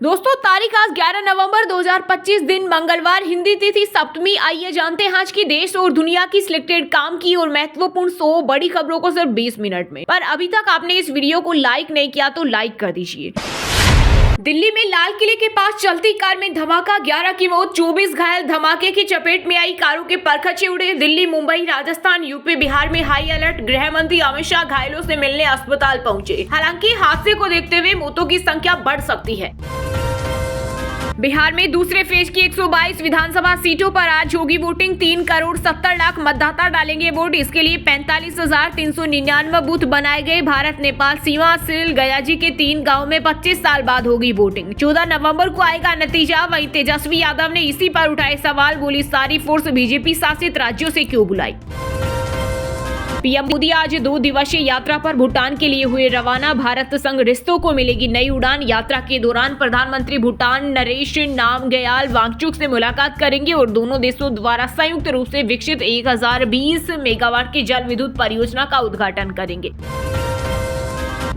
दोस्तों तारीख आज 11 नवंबर 2025 दिन मंगलवार, हिंदी तिथि सप्तमी। आइए जानते हैं आज की देश और दुनिया की सिलेक्टेड काम की और महत्वपूर्ण 100 बड़ी खबरों को सिर्फ 20 मिनट में। पर अभी तक आपने इस वीडियो को लाइक नहीं किया तो लाइक कर दीजिए। दिल्ली में लाल किले के पास चलती कार में धमाका, 11 की मौत, 24 घायल। धमाके की चपेट में आई कारों के परखचे उड़े। दिल्ली, मुंबई, राजस्थान, यूपी, बिहार में हाई अलर्ट। गृह मंत्री अमित शाह घायलों से मिलने अस्पताल पहुंचे। हालांकि हादसे को देखते हुए मौतों की संख्या बढ़ सकती है। बिहार में दूसरे फेज की 122 विधानसभा सीटों पर आज होगी वोटिंग। 3 करोड़ 70 लाख मतदाता डालेंगे वोट। इसके लिए 45,399 बूथ बनाए गए। भारत नेपाल सीमा सिल गयाजी के 3 गांव में 25 साल बाद होगी वोटिंग। 14 नवंबर को आएगा नतीजा। वहीं तेजस्वी यादव ने इसी पर उठाए सवाल, बोली सारी फोर्स बीजेपी शासित राज्यों से क्यों बुलाई। पीएम मोदी आज 2 दिवसीय यात्रा पर भूटान के लिए हुए रवाना। भारत संग रिश्तों को मिलेगी नई उड़ान। यात्रा के दौरान प्रधानमंत्री भूटान नरेश नामग्याल वांगचुक से मुलाकात करेंगे और दोनों देशों द्वारा संयुक्त रूप से विकसित 1020 मेगावाट की जल विद्युत परियोजना का उद्घाटन करेंगे।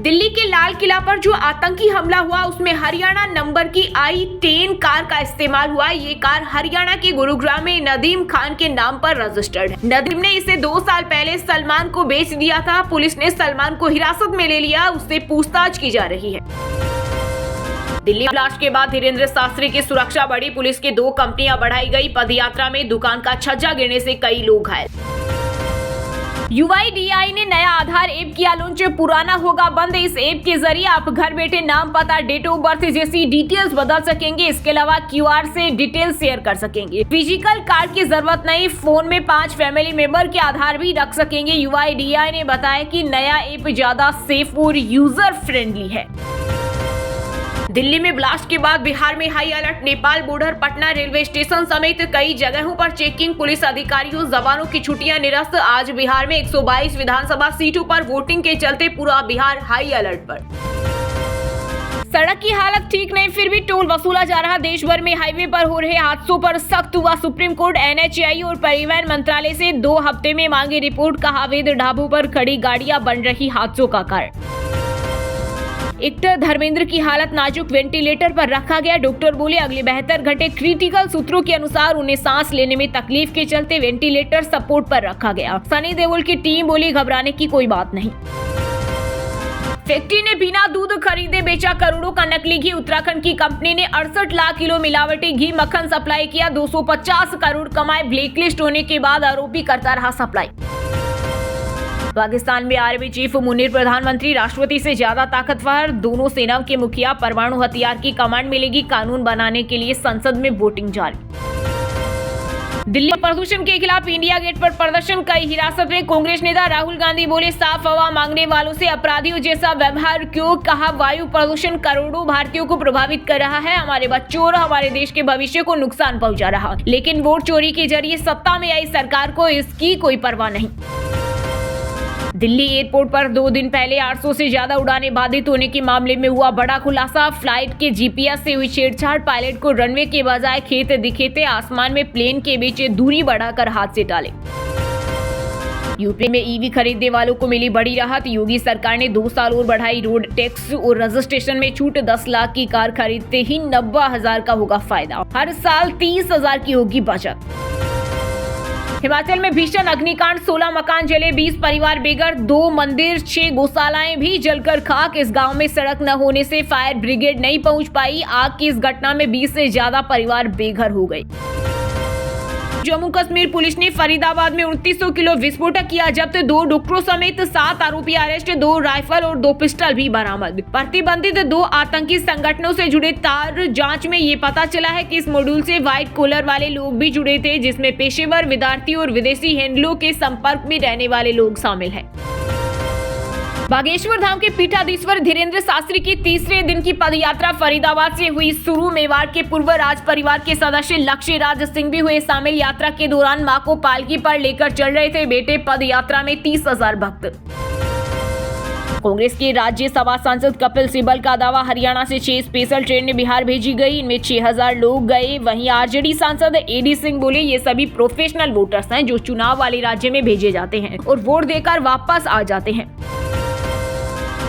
दिल्ली के लाल किला पर जो आतंकी हमला हुआ उसमें हरियाणा नंबर की i10 कार का इस्तेमाल हुआ। ये कार हरियाणा के गुरुग्राम में नदीम खान के नाम पर रजिस्टर्ड है। नदीम ने इसे 2 साल पहले सलमान को बेच दिया था। पुलिस ने सलमान को हिरासत में ले लिया, उससे पूछताछ की जा रही है। दिल्ली ब्लास्ट के बाद धीरेन्द्र शास्त्री की सुरक्षा बढ़ी। पुलिस की 2 कंपनियां बढ़ाई गई। पदयात्रा में दुकान का छज्जा गिरने से कई लोग घायल। UIDAI ने नया आधार ऐप किया लॉन्च। पुराना होगा बंद। इस ऐप के जरिए आप घर बैठे नाम, पता, डेट ऑफ बर्थ जैसी डिटेल्स बदल सकेंगे। इसके अलावा QR से डिटेल शेयर कर सकेंगे। फिजिकल कार्ड की जरूरत नहीं। फोन में 5 फैमिली मेंबर के आधार भी रख सकेंगे। UIDAI ने बताया कि नया ऐप ज्यादा सेफ और यूजर फ्रेंडली है। दिल्ली में ब्लास्ट के बाद बिहार में high alert. Nepal border, Patna railway station समेत कई जगहों पर चेकिंग। पुलिस अधिकारियों, जवानों की छुट्टियां निरस्त। आज बिहार में 122 विधानसभा सीटों पर वोटिंग के चलते पूरा बिहार हाई अलर्ट पर। सड़क की हालत ठीक नहीं, फिर भी टोल वसूला जा रहा। देश भर में हाईवे पर हो रहे हादसों पर सख्त हुआ सुप्रीम कोर्ट। NHAI और परिवहन मंत्रालय से 2 हफ्ते में मांगे रिपोर्ट। कहा अवैध ढाबों पर खड़ी गाड़ियां बन रही हादसों का कारण। एक्टर धर्मेंद्र की हालत नाजुक, वेंटिलेटर पर रखा गया। डॉक्टर बोले अगले 72 घंटे क्रिटिकल। सूत्रों के अनुसार उन्हें सांस लेने में तकलीफ के चलते वेंटिलेटर सपोर्ट पर रखा गया। सनी देओल की टीम बोली घबराने की कोई बात नहीं। फैक्ट्री ने बिना दूध खरीदे बेचा करोड़ों का नकली घी। उत्तराखंड की कंपनी ने 68 लाख किलो मिलावटी घी मक्खन सप्लाई किया। 250 करोड़ कमाए। ब्लैकलिस्ट होने के बाद आरोपी करता रहा सप्लाई। पाकिस्तान में आर्मी चीफ मुनीर प्रधानमंत्री राष्ट्रपति से ज्यादा ताकतवर। दोनों सेनाओं के मुखिया, परमाणु हथियार की कमांड मिलेगी। कानून बनाने के लिए संसद में वोटिंग जारी। दिल्ली प्रदूषण के खिलाफ इंडिया गेट पर प्रदर्शन, कई हिरासत में। कांग्रेस नेता राहुल गांधी बोले साफ हवा मांगने वालों से अपराधियों जैसा व्यवहार क्यों। कहा वायु प्रदूषण करोड़ों भारतीयों को प्रभावित कर रहा है। हमारे बच्चों और हमारे देश के भविष्य को नुकसान पहुंचा रहा, लेकिन वोट चोरी के जरिए सत्ता में आई सरकार को इसकी कोई परवाह नहीं। दिल्ली एयरपोर्ट पर 2 दिन पहले 800 से ज्यादा उड़ानें बाधित होने के मामले में हुआ बड़ा खुलासा। फ्लाइट के GPS से हुई छेड़छाड़। पायलट को रनवे के बजाय खेत दिखे थे। आसमान में प्लेन के बीच दूरी बढ़ाकर हाथ से टाले। यूपी में EV खरीदने वालों को मिली बड़ी राहत। योगी सरकार ने 2 साल और बढ़ाई रोड टैक्स और रजिस्ट्रेशन में छूट। 10 लाख की कार खरीदते ही 90,000 का होगा फायदा। हर साल 30,000 की होगी बचत। हिमाचल में भीषण अग्निकांड, 16 मकान जले, 20 परिवार बेघर। 2 मंदिर, 6 गौशालाएं भी जलकर खाक। इस गांव में सड़क न होने से फायर ब्रिगेड नहीं पहुंच पाई। आग की इस घटना में 20 से ज्यादा परिवार बेघर हो गए। जम्मू कश्मीर पुलिस ने फरीदाबाद में 2900 किलो विस्फोटक किया जब्त। 2 डॉक्टरों समेत 7 आरोपी अरेस्ट। 2 राइफल और 2 पिस्टल भी बरामद। प्रतिबंधित 2 आतंकी संगठनों से जुड़े तार। जांच में ये पता चला है कि इस मॉड्यूल से व्हाइट कॉलर वाले लोग भी जुड़े थे, जिसमें पेशेवर, विद्यार्थी और विदेशी हैंडलों के संपर्क में रहने वाले लोग शामिल हैं। बागेश्वर धाम के पीठाधीश्वर धीरेन्द्र शास्त्री की तीसरे दिन की पदयात्रा फरीदाबाद से हुई शुरू। मेवाड़ के पूर्व राज परिवार के सदस्य लक्ष्य राज सिंह भी हुए शामिल। यात्रा के दौरान मां को पालकी पर लेकर चल रहे थे बेटे। पदयात्रा में 30,000 भक्त। कांग्रेस के राज्यसभा सांसद कपिल सिब्बल का दावा, हरियाणा से 6 स्पेशल ट्रेनें बिहार भेजी गई, इनमें 6000 लोग गए। वहीं आरजेडी सांसद AD सिंह बोले ये सभी प्रोफेशनल वोटर्स हैं जो चुनाव वाले राज्य में भेजे जाते हैं और वोट देकर वापस आ जाते हैं।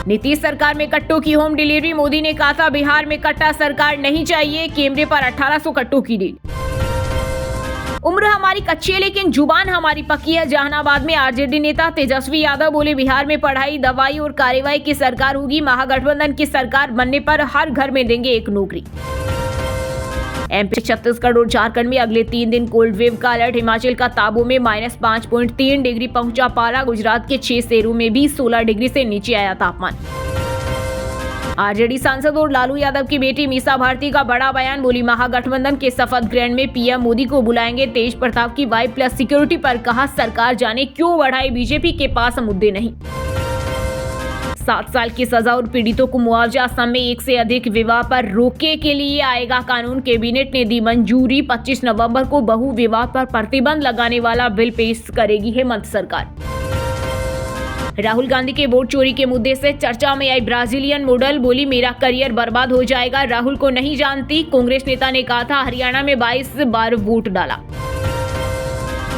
नीतीश सरकार में कट्टों की होम डिलीवरी, मोदी ने कहा था बिहार में कट्टा सरकार नहीं चाहिए, कैमरे पर 1800 कट्टों की रेड। उम्र हमारी कच्ची है लेकिन जुबान हमारी पक्की है। जहानाबाद में आरजेडी नेता तेजस्वी यादव बोले बिहार में पढ़ाई, दवाई और कार्यवाही की सरकार होगी, महागठबंधन की सरकार बनने पर हर घर में देंगे एक नौकरी। एमपी, छत्तीसगढ़ और झारखंड में अगले 3 दिन कोल्ड वेव का अलर्ट। हिमाचल का ताबो में -5.3 डिग्री पहुंचा पारा। गुजरात के 6 शहरों में भी 16 डिग्री से नीचे आया तापमान। आरजेडी सांसद और लालू यादव की बेटी मीसा भारती का बड़ा बयान, बोली महागठबंधन के शपथ ग्रहण में पीएम मोदी को बुलाएंगे। तेज प्रताप की वाई प्लस सिक्योरिटी पर कहा सरकार जाने क्यों बढ़ाई, बीजेपी के पास मुद्दे नहीं। 7 साल की सजा और पीड़ितों को मुआवजा। असम में 1 से अधिक विवाह पर रोके के लिए आएगा कानून, कैबिनेट ने दी मंजूरी। 25 नवंबर को बहु विवाह पर प्रतिबंध लगाने वाला बिल पेश करेगी हेमंत सरकार। राहुल गांधी के वोट चोरी के मुद्दे से चर्चा में आई ब्राजीलियन मॉडल, बोली मेरा करियर बर्बाद हो जाएगा, राहुल को नहीं जानती। कांग्रेस नेता ने कहा था हरियाणा में 22 बार वोट डाला।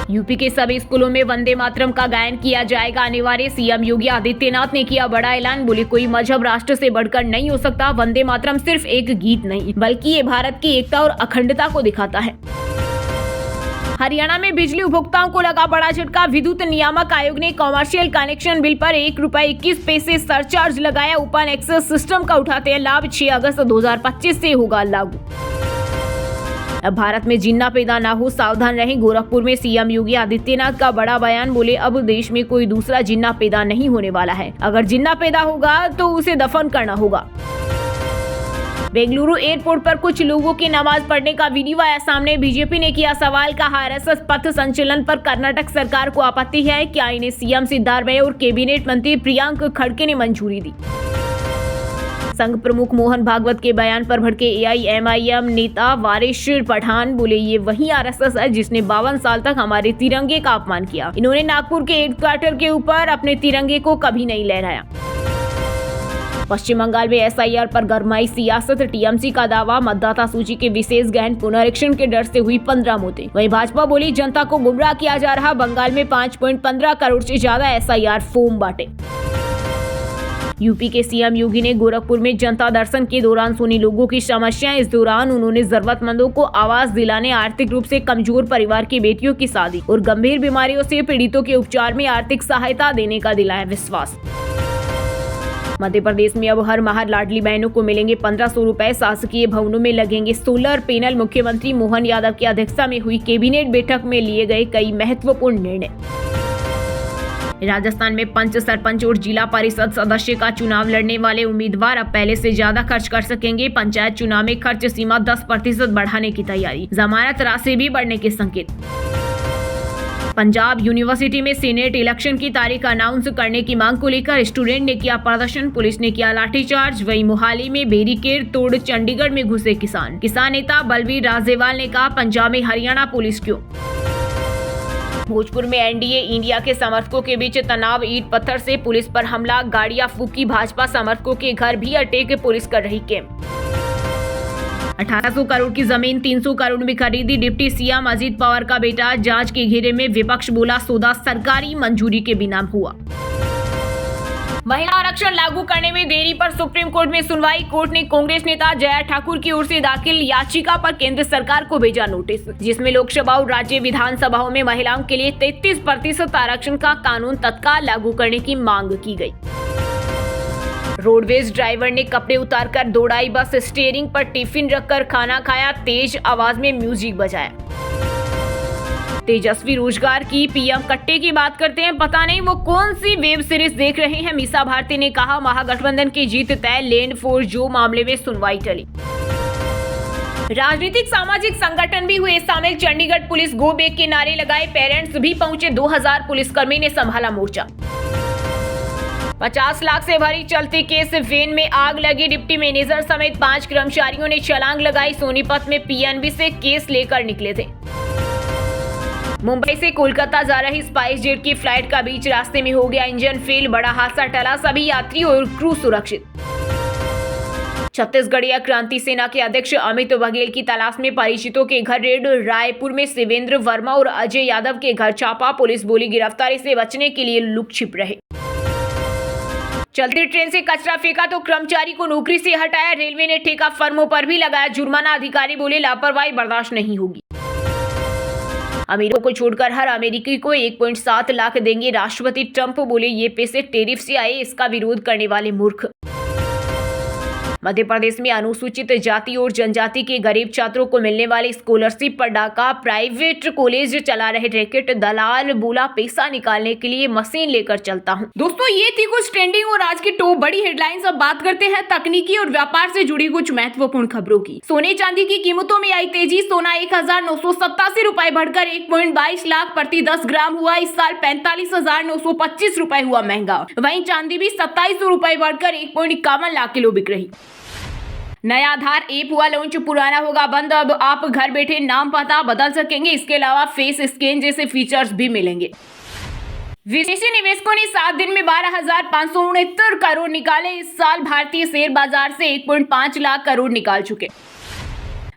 यूपी के सभी स्कूलों में वंदे मातरम का गायन किया जाएगा अनिवार्य। सीएम योगी आदित्यनाथ ने किया बड़ा ऐलान, बोले कोई मजहब राष्ट्र से बढ़कर नहीं हो सकता। वंदे मातरम सिर्फ एक गीत नहीं बल्कि ये भारत की एकता और अखंडता को दिखाता है। हरियाणा में बिजली उपभोक्ताओं को लगा बड़ा झटका। विद्युत नियामक आयोग ने कॉमर्शियल कनेक्शन बिल पर ₹1.21 सरचार्ज लगाया। ओपन एक्सेस सिस्टम का उठाते हैं लाभ। 6 अगस्त 2025 से होगा लागू। अब भारत में जिन्ना पैदा ना हो, सावधान रहें। गोरखपुर में सीएम योगी आदित्यनाथ का बड़ा बयान, बोले अब देश में कोई दूसरा जिन्ना पैदा नहीं होने वाला है। अगर जिन्ना पैदा होगा तो उसे दफन करना होगा। बेंगलुरु एयरपोर्ट पर कुछ लोगों की नमाज पढ़ने का वीडियो आया सामने। बीजेपी ने किया सवाल, कहा आरएसएस पथ संचलन पर कर्नाटक सरकार को आपत्ति है। क्या इन्हें सीएम सिद्धारमैया और कैबिनेट मंत्री प्रियांक खड़गे ने मंजूरी दी। संघ प्रमुख मोहन भागवत के बयान पर भड़के एआईएमआईएम नेता वारिश पठान, बोले ये वही आरएसएस है जिसने 52 साल तक हमारे तिरंगे का अपमान किया। इन्होंने नागपुर के हेडक्वार्टर के ऊपर अपने तिरंगे को कभी नहीं लहराया। पश्चिम बंगाल में एसआईआर पर गरमाई सियासत। टीएमसी का दावा, मतदाता सूची के विशेष गहन पुनरीक्षण के डर से हुई 15 मौतें। वहीं भाजपा बोली जनता को गुमराह किया जा रहा। बंगाल में 5.15 करोड़ से ज्यादा एसआईआर फॉर्म बांटे। यूपी के सीएम योगी ने गोरखपुर में जनता दर्शन के दौरान सुनी लोगों की समस्याएं। इस दौरान उन्होंने जरूरतमंदों को आवास दिलाने, आर्थिक रूप से कमजोर परिवार की बेटियों की शादी और गंभीर बीमारियों से पीड़ितों के उपचार में आर्थिक सहायता देने का दिलाया विश्वास। मध्य प्रदेश में अब हर माह लाडली बहनों को मिलेंगे 1500 रुपए। शासकीय भवनों में लगेंगे सोलर पैनल। मुख्यमंत्री मोहन यादव की अध्यक्षता में हुई कैबिनेट बैठक में लिए गए कई महत्वपूर्ण निर्णय। राजस्थान में पंच, सरपंच और जिला परिषद सदस्य का चुनाव लड़ने वाले उम्मीदवार अब पहले से ज्यादा खर्च कर सकेंगे। पंचायत चुनाव में खर्च सीमा 10% बढ़ाने की तैयारी। जमानत राशि भी बढ़ने के संकेत। पंजाब यूनिवर्सिटी में सीनेट इलेक्शन की तारीख अनाउंस करने की मांग को लेकर स्टूडेंट ने किया प्रदर्शन, पुलिस ने किया लाठीचार्ज। वहीं मोहाली में बैरिकेड तोड़ चंडीगढ़ में घुसे किसान। किसान नेता बलवीर राजेवाल ने कहा पंजाब में हरियाणा पुलिस क्यों। भोजपुर में एनडीए इंडिया के समर्थकों के बीच तनाव, ईंट पत्थर से पुलिस पर हमला, गाड़ियां फूकी। भाजपा समर्थकों के घर भी अटैक, पुलिस कर रही कैंप। 1800 करोड़ की जमीन 300 करोड़ में खरीदी। डिप्टी सीएम अजीत पवार का बेटा जांच के घेरे में। विपक्ष बोला सौदा सरकारी मंजूरी के बिना हुआ। महिला आरक्षण लागू करने में देरी पर सुप्रीम कोर्ट में सुनवाई। कोर्ट ने कांग्रेस नेता जया ठाकुर की ओर से दाखिल याचिका पर केंद्र सरकार को भेजा नोटिस, जिसमें लोकसभा और राज्य विधानसभाओं में महिलाओं के लिए 33% आरक्षण का कानून तत्काल लागू करने की मांग की गई। रोडवेज ड्राइवर ने कपड़े उतारकर दौड़ाई बस, स्टीयरिंग पर टिफिन रखकर खाना खाया, तेज आवाज में म्यूजिक बजाया। तेजस्वी रोजगार की पीएम कट्टे की बात करते हैं, पता नहीं वो कौन सी वेब सीरीज देख रहे हैं। मीसा भारती ने कहा महागठबंधन की जीत तय, लैंड फोर्स जो मामले में सुनवाई टली। राजनीतिक सामाजिक संगठन भी हुए शामिल। चंडीगढ़ पुलिस गो बैक के नारे लगाए, पेरेंट्स भी पहुंचे। 2000 पुलिसकर्मी ने संभाला मोर्चा। 50 लाख से भरी चलती केस वैन में आग लगी, डिप्टी मैनेजर समेत 5 कर्मचारियों ने छलांग लगाई। सोनीपत में पीएनबी से केस लेकर निकले थे। मुंबई से कोलकाता जा रही स्पाइस जेट की फ्लाइट का बीच रास्ते में हो गया इंजन फेल, बड़ा हादसा टला, सभी यात्री और क्रू सुरक्षित। छत्तीसगढ़ीय क्रांति सेना के अध्यक्ष अमित बघेल की तलाश में परिचितों के घर रेड। रायपुर में शिवेंद्र वर्मा और अजय यादव के घर छापा, पुलिस बोली गिरफ्तारी से बचने के लिए लुक छिप रहे। चलती ट्रेन से कचरा फेंका तो कर्मचारी को नौकरी से हटाया। रेलवे ने ठेका फर्मों पर भी लगाया जुर्माना। अधिकारी बोले लापरवाही बर्दाश्त नहीं होगी। अमीरों को छोड़कर हर अमेरिकी को 1.7 लाख देंगे। राष्ट्रपति ट्रंप बोले ये पैसे टैरिफ से आए, इसका विरोध करने वाले मूर्ख। मध्य प्रदेश में अनुसूचित जाति और जनजाति के गरीब छात्रों को मिलने वाली स्कॉलरशिप पर डाका। प्राइवेट कॉलेज चला रहे रैकेट दलाल बोला पैसा निकालने के लिए मशीन लेकर चलता हूं। दोस्तों ये थी कुछ ट्रेंडिंग और आज की टॉप बड़ी हेडलाइंस। अब बात करते हैं तकनीकी और व्यापार से जुड़ी कुछ महत्वपूर्ण खबरों की। सोने चांदी की कीमतों में आई तेजी। सोना 1987 रुपए बढ़कर 1.22 लाख प्रति 10 ग्राम हुआ। इस साल 45,925 रुपए हुआ महंगा। वहीं चांदी भी 2700 रुपए बढ़कर 1.51 लाख किलो बिक रही। नया आधार ऐप हुआ लॉन्च। पुराना होगा बंद। अब आप घर बैठे नाम पता बदल सकेंगे। इसके अलावा फेस स्कैन जैसे फीचर्स भी मिलेंगे। विदेशी निवेशकों ने 7 दिन में 12,569 करोड़ निकाले। इस साल भारतीय शेयर बाजार से 1.5 लाख करोड़ निकाल चुके।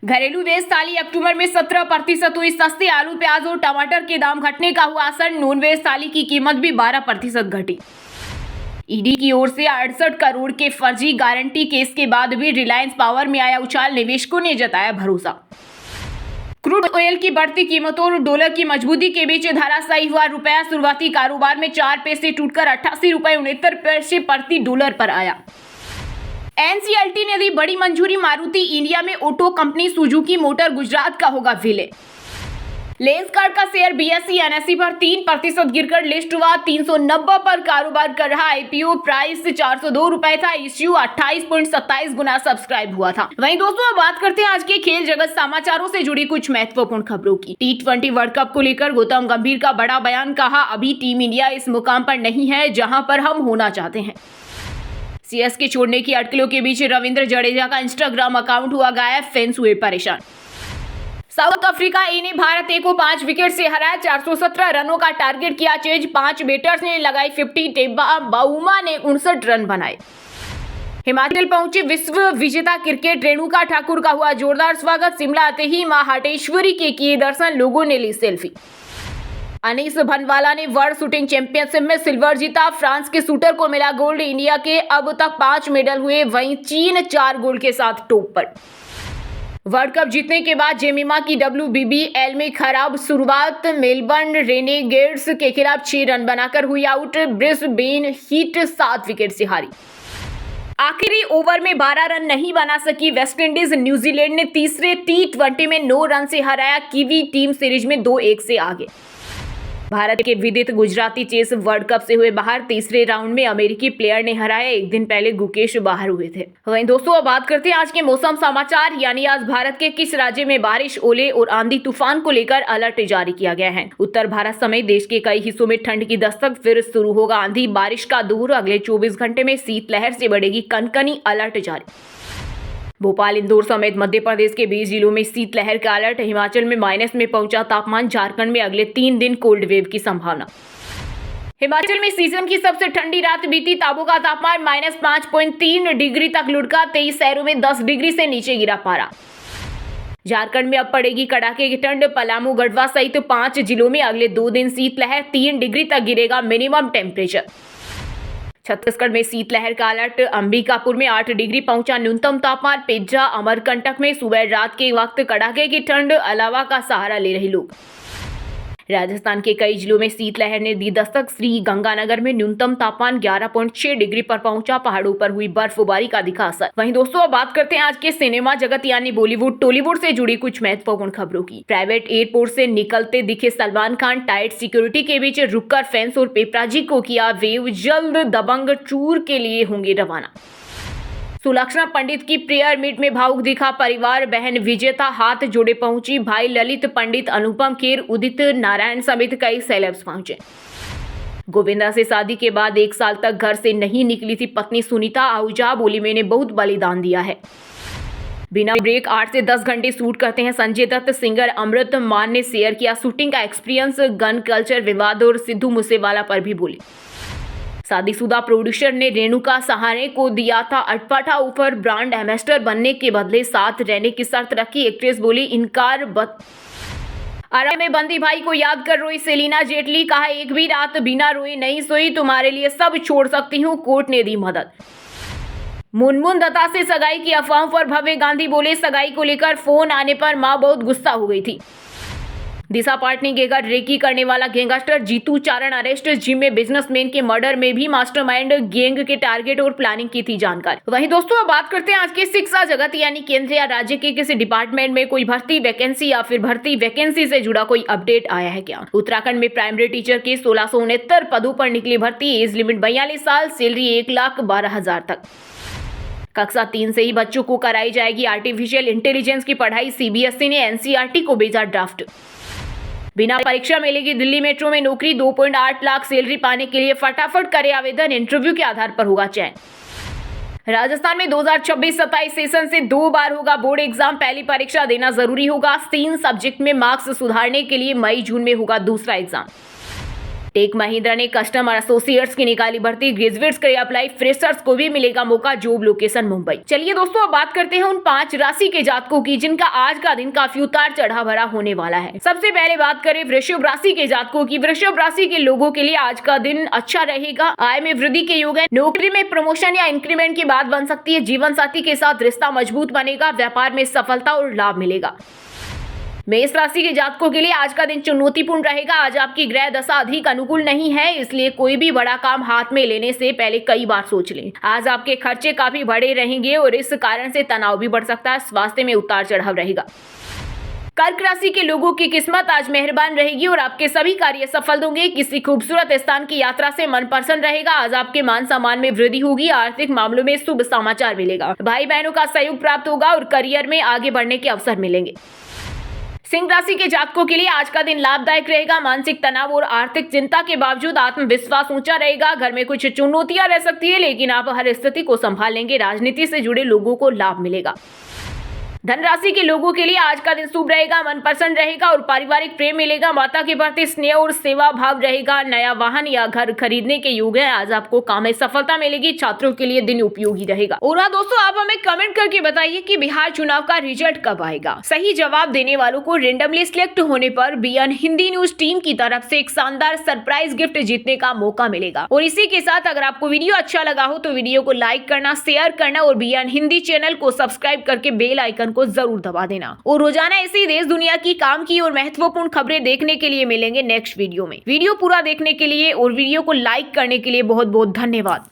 घरेलू वेज थाली अक्टूबर में 17% हुई सस्ती। आलू प्याज और टमाटर के दाम घटने का हुआ असर। नॉन वेज थाली की कीमत भी 12% घटी। ईडी की ओर से 68 करोड़ के फर्जी गारंटी केस के बाद भी रिलायंस पावर में आया उछाल। निवेशकों ने जताया भरोसा। क्रूड ऑयल की बढ़ती कीमतों और डॉलर की मजबूती के बीच धराशायी हुआ रुपया। शुरुआती कारोबार में 4 पैसे टूटकर 88 रुपए 69 पैसे प्रति डॉलर पर आया। एनसीएलटी ने दी बड़ी मंजूरी। मारुति इंडिया में auto company Suzuki motor Gujarat का होगा विलय। लेंसकार्ट का शेयर बीएसई एनएसई पर 3% गिरकर लिस्ट हुआ। 390 पर कारोबार कर रहा। आईपीओ प्राइस 402 रुपए था। इश्यू 28.27 गुना सब्सक्राइब हुआ था। वहीं दोस्तों अब बात करते हैं आज के खेल जगत समाचारों से जुड़ी कुछ महत्वपूर्ण खबरों की। T20 वर्ल्ड कप को लेकर गौतम गंभीर का बड़ा बयान। कहा अभी टीम इंडिया इस मुकाम पर नहीं है जहां पर हम होना चाहते हैं। सीएसके छोड़ने की अटकलों के बीच रविंद्र जडेजा का इंस्टाग्राम अकाउंट हुआ गायब। फैंस हुए परेशान। साउथ अफ्रीका ए ने भारत ए को 5 विकेट से हराया। 417 रनों का टारगेट किया चेज। 5 बैटर्स ने लगाई 50। टेबा बाउमा ने 59 रन बनाए। हिमाचल पहुंचे विश्व विजेता क्रिकेट। रेणुका ठाकुर का हुआ जोरदार स्वागत। शिमला आते ही मां हाटेश्वरी के किए दर्शन। लोगों ने ली सेल्फी। अनीस भनवाला ने वर्ल्ड शूटिंग चैंपियनशिप में सिल्वर जीता। फ्रांस के शूटर को मिला गोल्ड। इंडिया के अब तक 5 मेडल हुए। वहीं चीन 4 गोल्ड के साथ टॉप पर। वर्ल्ड कप जीतने के बाद जेमिमा की WBBL में खराब शुरुआत। मेलबर्न रेनेगेड्स के खिलाफ 6 रन बनाकर हुई आउट। ब्रिस्बेन हीट 7 विकेट से हारी। आखिरी ओवर में 12 रन नहीं बना सकी वेस्टइंडीज। न्यूजीलैंड ने तीसरे T20 में 9 रन से हराया। कीवी टीम सीरीज में 2-1 से आगे। भारत के विदित गुजराती चेस वर्ल्ड कप से हुए बाहर। तीसरे राउंड में अमेरिकी प्लेयर ने हराया। एक दिन पहले गुकेश बाहर हुए थे। वहीं दोस्तों अब बात करते हैं आज के मौसम समाचार। यानी आज भारत के किस राज्य में बारिश, ओले और आंधी तूफान को लेकर अलर्ट जारी किया गया है। उत्तर भारत समेत देश के कई हिस्सों में ठंड की दस्तक। फिर शुरू होगा आंधी बारिश का दौर। अगले 24 घंटे में शीतलहर से बढ़ेगी कनकनी। अलर्ट जारी। भोपाल, इंदौर समेत मध्य प्रदेश के 20 जिलों में शीतलहर का अलर्ट। हिमाचल में माइनस में पहुंचा तापमान। झारखंड में अगले 3 दिन कोल्ड वेव की संभावना। हिमाचल में सीजन की सबसे ठंडी रात बीती। ताबो का तापमान -5.3 डिग्री तक लुढ़का। 23 शहरों में 10 डिग्री से नीचे गिरा पारा। झारखंड में अब पड़ेगी कड़ाके की ठंड। पलामू, गढ़वा सहित 5 जिलों में अगले 2 दिन शीतलहर। 3 डिग्री तक गिरेगा मिनिमम टेम्परेचर। छत्तीसगढ़ में शीतलहर का अलर्ट। अंबिकापुर में 8 डिग्री पहुंचा न्यूनतम तापमान। पेज्जा, अमरकंटक में सुबह रात के वक्त कड़ाके की ठंड। अलावा का सहारा ले रहे लोग। राजस्थान के कई जिलों में शीतलहर ने दी दस्तक। श्री गंगानगर में न्यूनतम तापमान 11.6 डिग्री पर पहुंचा। पहाड़ों पर हुई बर्फबारी का दिखा असर। वहीं दोस्तों अब बात करते हैं आज के सिनेमा जगत यानी बॉलीवुड टॉलीवुड से जुड़ी कुछ महत्वपूर्ण खबरों की। प्राइवेट एयरपोर्ट से निकलते दिखे सलमान खान। टाइट सिक्योरिटी के बीच रुककर फैंस और पेपराजी को किया वेव। जल्द दबंग टूर के लिए होंगे रवाना। सुलक्षणा पंडित की प्रेयर मीट में भावुक दिखा परिवार। बहन विजेता हाथ जोड़े पहुंची। भाई ललित पंडित, अनुपम खेर, उदित नारायण समेत कई सेलेब्स पहुंचे। गोविंदा से शादी के बाद 1 साल तक घर से नहीं निकली थी पत्नी सुनीता आहूजा। बोली मैंने बहुत बलिदान दिया है। बिना ब्रेक 8 से 10 घंटे शूट करते हैं संजय दत्त। सिंगर अमृत मान ने शेयर किया शूटिंग का एक्सपीरियंस। गन कल्चर विवाद और सिद्धू मूसेवाला पर भी बोली। शादीशुदा प्रोड्यूसर ने रेणुका सहारे को दिया था अटपटा ऑफर। ब्रांड एम्बेसडर बनने के बदले साथ रहने की शर्त रखी। एक्ट्रेस बोली इनकार आरा में बंदी भाई को याद कर रोई सेलिना जेटली, कहा एक भी रात बिना रोए नहीं सोई, तुम्हारे लिए सब छोड़ सकती हूँ, कोर्ट ने दी मदद। मुनमुन दत्ता से सगाई की अफवाहों पर भव्य गांधी बोले, सगाई को लेकर फोन आने पर मां बहुत गुस्सा हो गई थी। दिशा पाटनी के घर रेकी करने वाला गैंगस्टर जीतू चारण अरेस्ट, जिम में बिजनेसमैन के मर्डर में भी मास्टरमाइंड गैंग के टारगेट और प्लानिंग की थी जानकारी। वहीं दोस्तों अब बात करते हैं आज के शिक्षा जगत यानी केंद्र या राज्य के किसी डिपार्टमेंट में कोई भर्ती वैकेंसी या फिर भर्ती वैकेंसी से जुड़ा कोई अपडेट आया है क्या। उत्तराखंड में प्राइमरी टीचर के 1669 पदों पर निकली भर्ती, एज लिमिट 42 साल, सैलरी 1,12,000 तक। कक्षा 3 से ही बच्चों को कराई जाएगी आर्टिफिशियल इंटेलिजेंस की पढ़ाई, सीबीएसई ने एनसीईआरटी को भेजा ड्राफ्ट। बिना परीक्षा मिलेगी दिल्ली मेट्रो में नौकरी, 2.8 लाख सैलरी पाने के लिए फटाफट करे आवेदन, इंटरव्यू के आधार पर होगा चयन। राजस्थान में 2026-27 सेशन से 2 बार होगा बोर्ड एग्जाम, पहली परीक्षा देना जरूरी होगा, 3 सब्जेक्ट में मार्क्स सुधारने के लिए मई जून में होगा दूसरा एग्जाम। टेक महिंद्रा ने कस्टमर एसोसिएट्स की निकाली भर्ती, ग्रेजुएट्स के अप्लाई, फ्रेशर्स को भी मिलेगा मौका, जॉब लोकेशन मुंबई। चलिए दोस्तों अब बात करते हैं उन 5 राशि के जातकों की जिनका आज का दिन काफी उतार चढ़ाव भरा होने वाला है। सबसे पहले बात करें वृषभ राशि के जातकों की। वृषभ राशि के लोगों के लिए आज का दिन अच्छा रहेगा, आय में वृद्धि के योग है, नौकरी में प्रमोशन या इंक्रीमेंट की बात बन सकती है, जीवन साथी के साथ रिश्ता मजबूत बनेगा, व्यापार में सफलता और लाभ मिलेगा। मेष राशि के जातकों के लिए आज का दिन चुनौतीपूर्ण रहेगा, आज आपकी ग्रह दशा अधिक अनुकूल नहीं है, इसलिए कोई भी बड़ा काम हाथ में लेने से पहले कई बार सोच लें। आज आपके खर्चे काफी बड़े रहेंगे और इस कारण से तनाव भी बढ़ सकता है, स्वास्थ्य में उतार चढ़ाव रहेगा। कर्क राशि के लोगों की किस्मत आज मेहरबान रहेगी और आपके सभी कार्य सफल होंगे, किसी खूबसूरत स्थान की यात्रा से मन प्रसन्न रहेगा, आज आपके मान सम्मान में वृद्धि होगी, आर्थिक मामलों में शुभ समाचार मिलेगा, भाई बहनों का सहयोग प्राप्त होगा और करियर में आगे बढ़ने के अवसर मिलेंगे। सिंह राशि के जातकों के लिए आज का दिन लाभदायक रहेगा, मानसिक तनाव और आर्थिक चिंता के बावजूद आत्मविश्वास ऊंचा रहेगा, घर में कुछ चुनौतियां रह सकती है लेकिन आप हर स्थिति को संभाल लेंगे, राजनीति से जुड़े लोगों को लाभ मिलेगा। धन राशि के लोगों के लिए आज का दिन शुभ रहेगा, मन प्रसन्न रहेगा और पारिवारिक प्रेम मिलेगा, माता के प्रति स्नेह और सेवा भाव रहेगा, नया वाहन या घर खरीदने के योग है, आज आपको काम में सफलता मिलेगी, छात्रों के लिए दिन उपयोगी रहेगा। और हाँ दोस्तों आप हमें कमेंट करके बताइए कि बिहार चुनाव का रिजल्ट कब आएगा। सही जवाब देने वालों को रेंडमली सिलेक्ट होने पर बीएन हिंदी न्यूज टीम की तरफ से एक शानदार सरप्राइज गिफ्ट जीतने का मौका मिलेगा। और इसी के साथ अगर आपको वीडियो अच्छा लगा हो तो वीडियो को लाइक करना, शेयर करना और बीएन हिंदी चैनल को सब्सक्राइब करके बेल आइकन को जरूर दबा देना। और रोजाना ऐसी देश दुनिया की काम की और महत्वपूर्ण खबरें देखने के लिए मिलेंगे नेक्स्ट वीडियो में। वीडियो पूरा देखने के लिए और वीडियो को लाइक करने के लिए बहुत बहुत धन्यवाद।